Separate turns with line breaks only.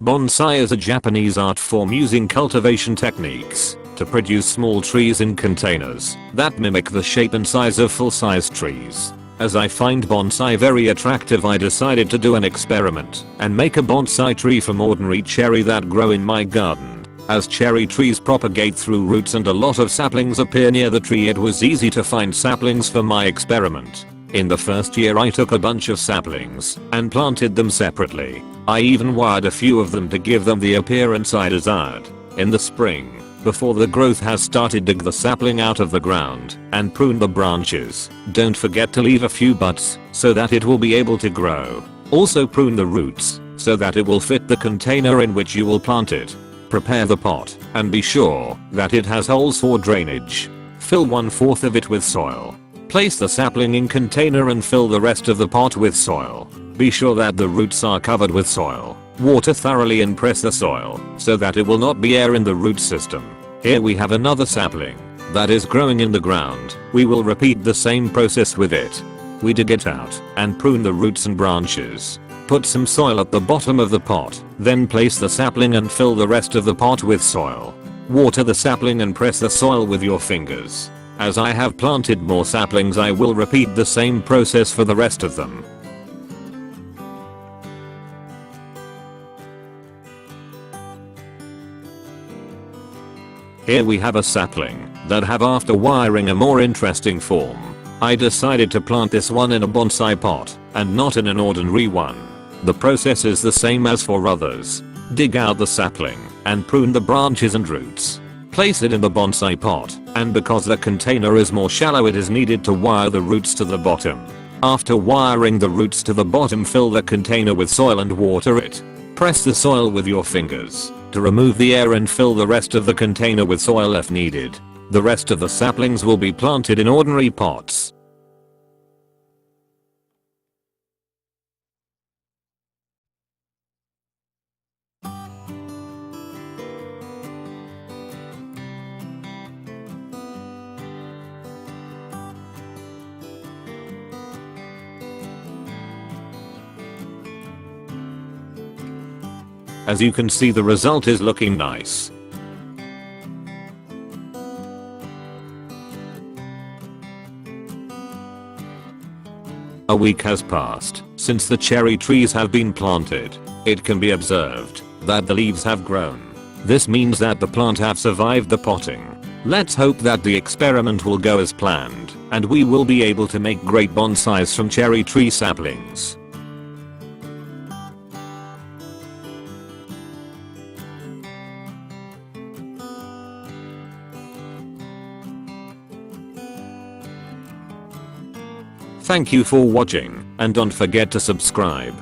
Bonsai is a Japanese art form using cultivation techniques to produce small trees in containers that mimic the shape and size of full-size trees. As I find bonsai very attractive, I decided to do an experiment and make a bonsai tree from ordinary cherry that grow in my garden. As cherry trees propagate through roots and a lot of saplings appear near the tree, it was easy to find saplings for my experiment. In the first year I took a bunch of saplings and planted them separately. I even wired a few of them to give them the appearance I desired. In the spring, before the growth has started, dig the sapling out of the ground and prune the branches. Don't forget to leave a few butts so that it will be able to grow. Also prune the roots so that it will fit the container in which you will plant it. Prepare the pot and be sure that it has holes for drainage. Fill 1/4 of it with soil. Place the sapling in container and fill the rest of the pot with soil. Be sure that the roots are covered with soil. Water thoroughly and press the soil so that it will not be air in the root system. Here we have another sapling that is growing in the ground. We will repeat the same process with it. We dig it out and prune the roots and branches. Put some soil at the bottom of the pot, then place the sapling and fill the rest of the pot with soil. Water the sapling and press the soil with your fingers. As I have planted more saplings, I will repeat the same process for the rest of them. Here we have a sapling that have after wiring a more interesting form. I decided to plant this one in a bonsai pot and not in an ordinary one. The process is the same as for others. Dig out the sapling and prune the branches and roots. Place it in the bonsai pot, and because the container is more shallow, it is needed to wire the roots to the bottom. After wiring the roots to the bottom, fill the container with soil and water it. Press the soil with your fingers to remove the air and fill the rest of the container with soil if needed. The rest of the saplings will be planted in ordinary pots. As you can see, the result is looking nice. A week has passed since the cherry trees have been planted. It can be observed that the leaves have grown. This means that the plant have survived the potting. Let's hope that the experiment will go as planned and we will be able to make great bonsais from cherry tree saplings. Thank you for watching, and don't forget to subscribe.